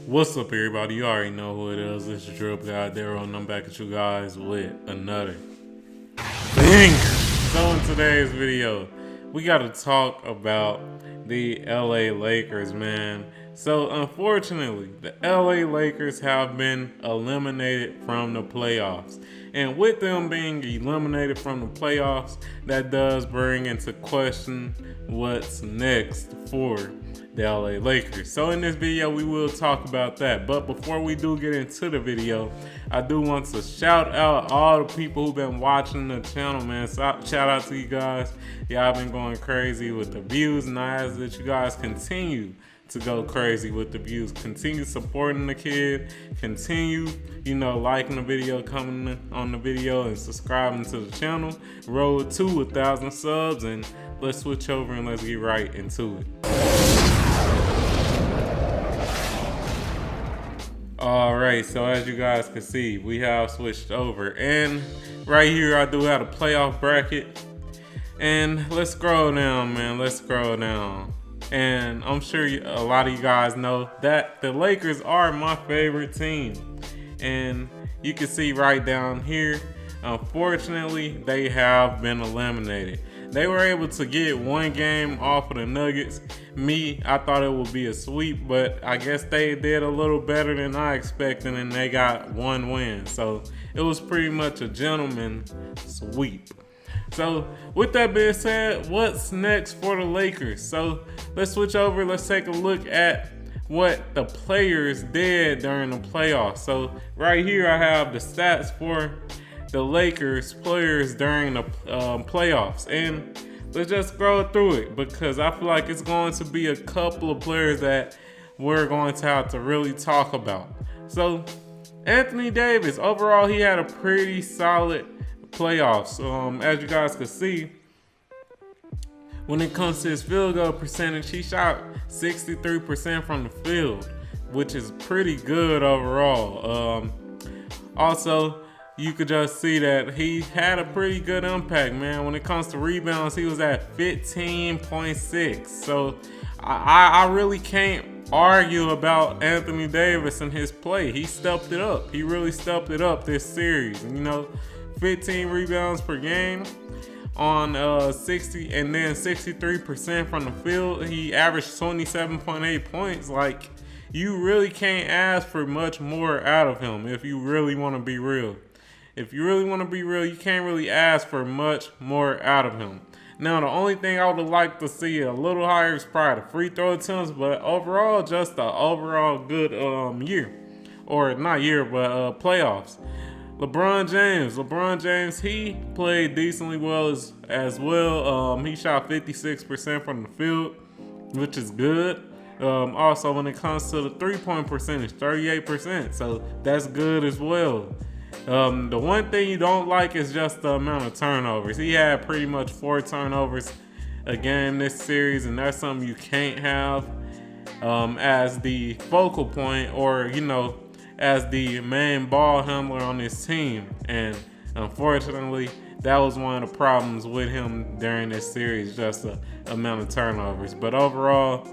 What's up, everybody? You already know who it is. It's DripGodDero, and I'm back at you guys with another banger. So in today's video, we got to talk about the LA Lakers, man. So unfortunately, the LA Lakers have been eliminated from the playoffs. And with them being eliminated from the playoffs, that does bring into question what's next for the LA Lakers. So in this video, we will talk about that. But before we do get into the video, I do want to shout out all the people who've been watching the channel, man. So shout out to you guys. Y'all been going crazy with the views, and I ask that you guys continue to go crazy with the views. Continue supporting the kid. Continue, liking the video, commenting on the video, and subscribing to the channel. Road to 1,000 subs, and let's switch over and let's get right into it. Alright, so as you guys can see, we have switched over, and right here I do have a playoff bracket. And let's scroll down, man. Let's scroll down. And I'm sure a lot of you guys know that the Lakers are my favorite team. And you can see right down here, unfortunately, they have been eliminated. They were able to get one game off of the Nuggets. I thought it would be a sweep, but I guess they did a little better than I expected, and they got one win. So it was pretty much a gentleman's sweep. So with that being said, what's next for the Lakers? So let's switch over. Let's take a look at what the players did during the playoffs. So right here I have the stats for the Lakers players during the playoffs, and let's just scroll through it because I feel like it's going to be a couple of players that we're going to have to really talk about. So Anthony Davis, overall, he had a pretty solid playoffs. As you guys can see, when it comes to his field goal percentage, he shot 63% from the field, which is pretty good overall. Also, you could just see that he had a pretty good impact, man. When it comes to rebounds, he was at 15.6. So I really can't argue about Anthony Davis and his play. He stepped it up. He really stepped it up this series. And, 15 rebounds per game on 60 and then 63% from the field. He averaged 27.8 points. Like, you really can't ask for much more out of him if you really want to be real. If you really want to be real, you can't really ask for much more out of him. Now, the only thing I would like to see a little higher is probably the free throw attempts, but overall, just an overall good year. Or not year, but playoffs. LeBron James, he played decently well as well. He shot 56% from the field, which is good. Also, when it comes to the three-point percentage, 38%. So that's good as well. The one thing you don't like is just the amount of turnovers. He had pretty much 4 turnovers a game this series, and that's something you can't have as the focal point or, as the main ball handler on this team. And unfortunately, that was one of the problems with him during this series, just the amount of turnovers. But overall,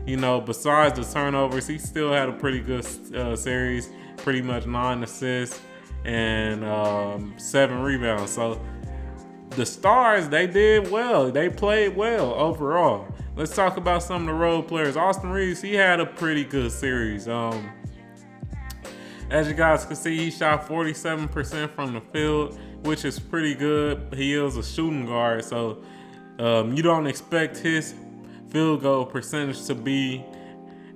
besides the turnovers, he still had a pretty good series, pretty much 9 assists and 7 rebounds. So the Stars, they did well. They played well overall. Let's talk about some of the role players. Austin Reeves, he had a pretty good series. As you guys can see, he shot 47% from the field, which is pretty good. He is a shooting guard, so you don't expect his field goal percentage to be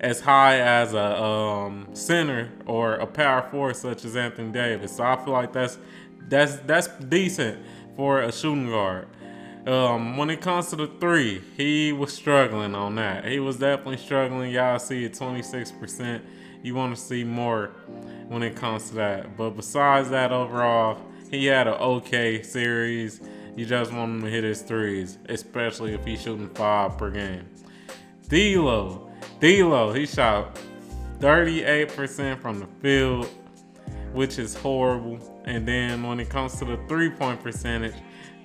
as high as a center or a power forward such as Anthony Davis. So I feel like that's decent for a shooting guard. When it comes to the three, he was struggling on that. He was definitely struggling. Y'all see it, 26%. You want to see more when it comes to that. But besides that, overall, he had an okay series. You just want him to hit his threes, especially if he's shooting 5 per game. D'Lo, he shot 38% from the field, which is horrible. And then when it comes to the three-point percentage,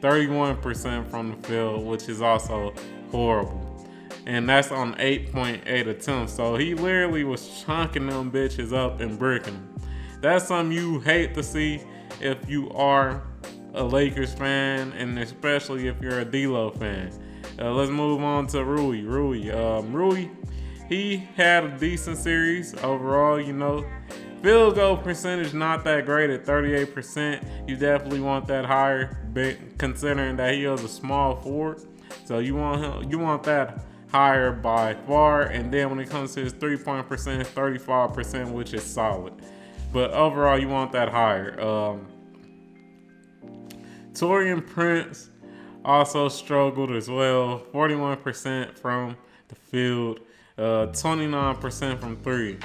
31% from the field, which is also horrible. and that's on 8.8 attempts. So he literally was chunking them bitches up and bricking them. That's something you hate to see if you are a Lakers fan, and especially if you're a D'Lo fan. Let's move on to Rui. Rui, he had a decent series overall, you know. Field goal percentage not that great at 38%. You definitely want that higher, considering that he is a small forward. So you want that higher by far. And then when it comes to his 3-point percentage, 35%, which is solid. But overall, you want that higher. Taurean Prince also struggled as well. 41% from the field, 29% from three.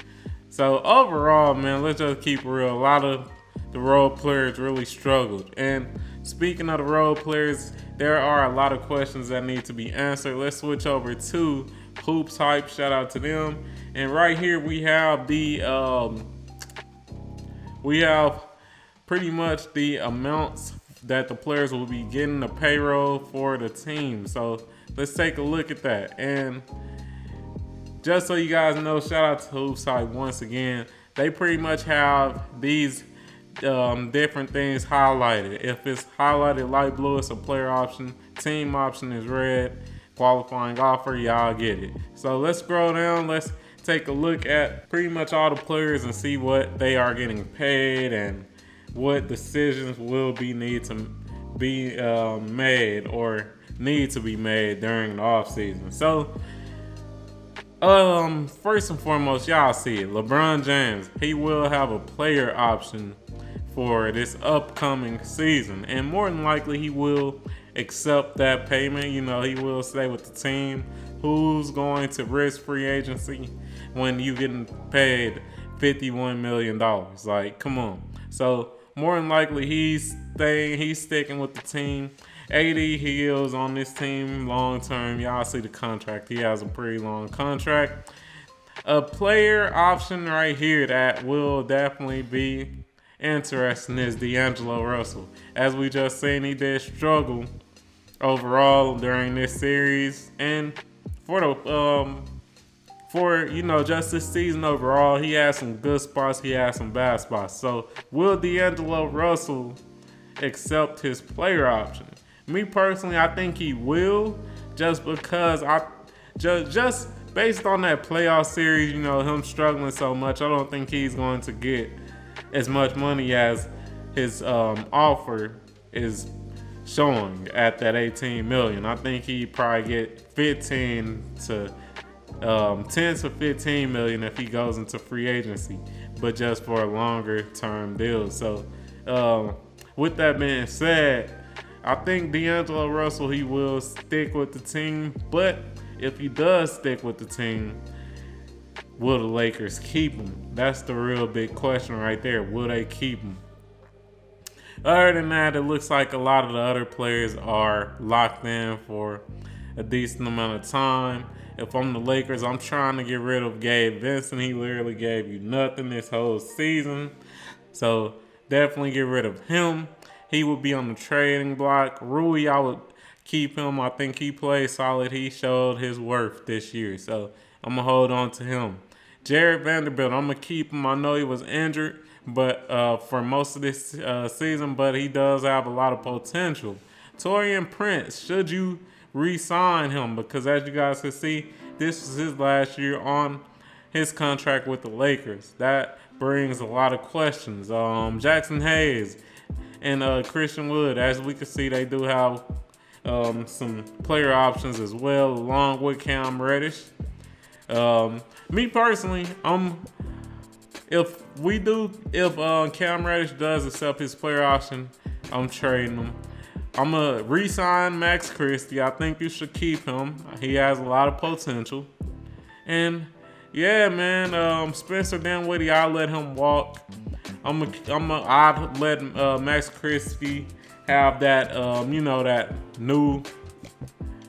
So overall, man, let's just keep it real. A lot of the role players really struggled. And speaking of the role players, there are a lot of questions that need to be answered. Let's switch over to Hoops Hype. Shout out to them. And right here we have pretty much the amounts that the players will be getting the payroll for the team. So let's take a look at that. And just so you guys know, shout out to Hoops Hype once again. They pretty much have these different things highlighted. If it's highlighted light blue, it's a player option. Team option is red. Qualifying offer, y'all get it. So let's scroll down. Let's take a look at pretty much all the players and see what they are getting paid and what decisions will be need to be made or need to be made during the offseason. So first and foremost, y'all see it. LeBron James, he will have a player option for this upcoming season, and more than likely he will accept that payment. You know, he will stay with the team. Who's going to risk free agency when you getting paid $51 million? Like, come on. So more than likely he's sticking with the team. AD, he is on this team long term. Y'all see the contract. He has a pretty long contract. A player option right here that will definitely be interesting is D'Angelo Russell. As we just seen, he did struggle overall during this series, and for just this season overall, he has some good spots, he has some bad spots. So will D'Angelo Russell accept his player option? Me personally, I think he will, just because just based on that playoff series, you know, him struggling so much, I don't think he's going to get as much money as his offer is showing at that $18 million. I think he probably get 10 to 15 million if he goes into free agency, but just for a longer term deal. So with that being said, I think D'Angelo Russell, he will stick with the team, but if he does stick with the team, will the Lakers keep him? That's the real big question right there. Will they keep him? Other than that, it looks like a lot of the other players are locked in for a decent amount of time. If I'm the Lakers, I'm trying to get rid of Gabe Vincent. He literally gave you nothing this whole season. So definitely get rid of him. He would be on the trading block. Rui, I would keep him. I think he played solid. He showed his worth this year. So I'm going to hold on to him. Jared Vanderbilt, I'm going to keep him. I know he was injured for most of this season, but he does have a lot of potential. Taurean Prince, should you re-sign him? Because as you guys can see, this was his last year on his contract with the Lakers. That brings a lot of questions. Jackson Hayes and Christian Wood, as we can see, they do have some player options as well, along with Cam Reddish. Me personally, if Cam Reddish does accept his player option, I'm trading him. I'm going to re-sign Max Christie. I think you should keep him. He has a lot of potential. And yeah, man, Spencer Dinwiddie, I'll let him walk. I'd let Max Christie have that, that new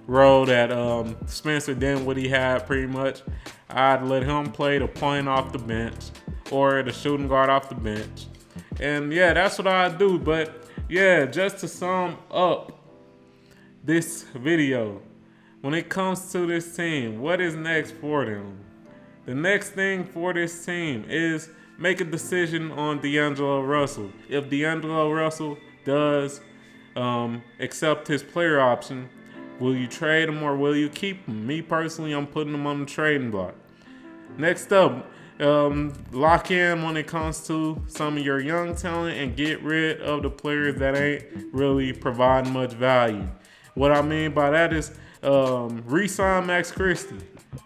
role that Spencer Dinwiddie had pretty much. I'd let him play the point off the bench or the shooting guard off the bench. And yeah, that's what I'd do. But yeah, just to sum up this video, when it comes to this team, what is next for them? The next thing for this team is make a decision on D'Angelo Russell. If D'Angelo Russell does accept his player option, will you trade him or will you keep him? Me personally, I'm putting him on the trading block. Next up, lock in when it comes to some of your young talent and get rid of the players that ain't really providing much value. What I mean by that is re-sign Max Christie.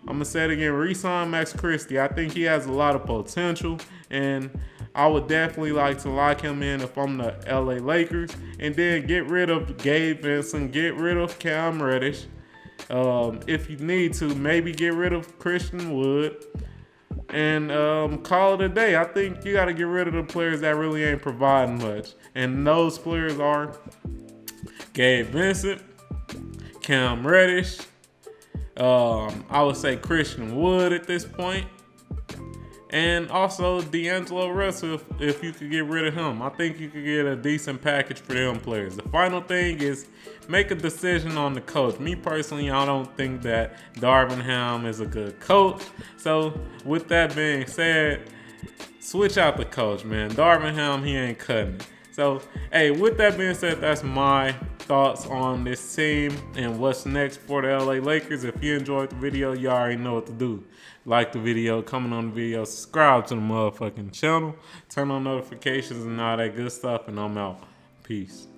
I'm gonna say it again, re-sign Max Christie. I think he has a lot of potential, and I would definitely like to lock him in if I'm the LA Lakers. And then get rid of Gabe Vincent, get rid of Cam Reddish. If you need to, maybe get rid of Christian Wood. And call it a day. I think you got to get rid of the players that really ain't providing much. And those players are Gabe Vincent, Cam Reddish, I would say Christian Wood at this point, and also D'Angelo Russell if you could get rid of him. I think you could get a decent package for them players. The final thing is make a decision on the coach. Me personally, I don't think that Darvin Ham is a good coach. So with that being said, switch out the coach, man. Darvin Ham, he ain't cutting it. So, hey, with that being said, that's my thoughts on this team and what's next for the LA Lakers. If you enjoyed the video, you already know what to do. Like the video, comment on the video, subscribe to the motherfucking channel, turn on notifications and all that good stuff, and I'm out. Peace.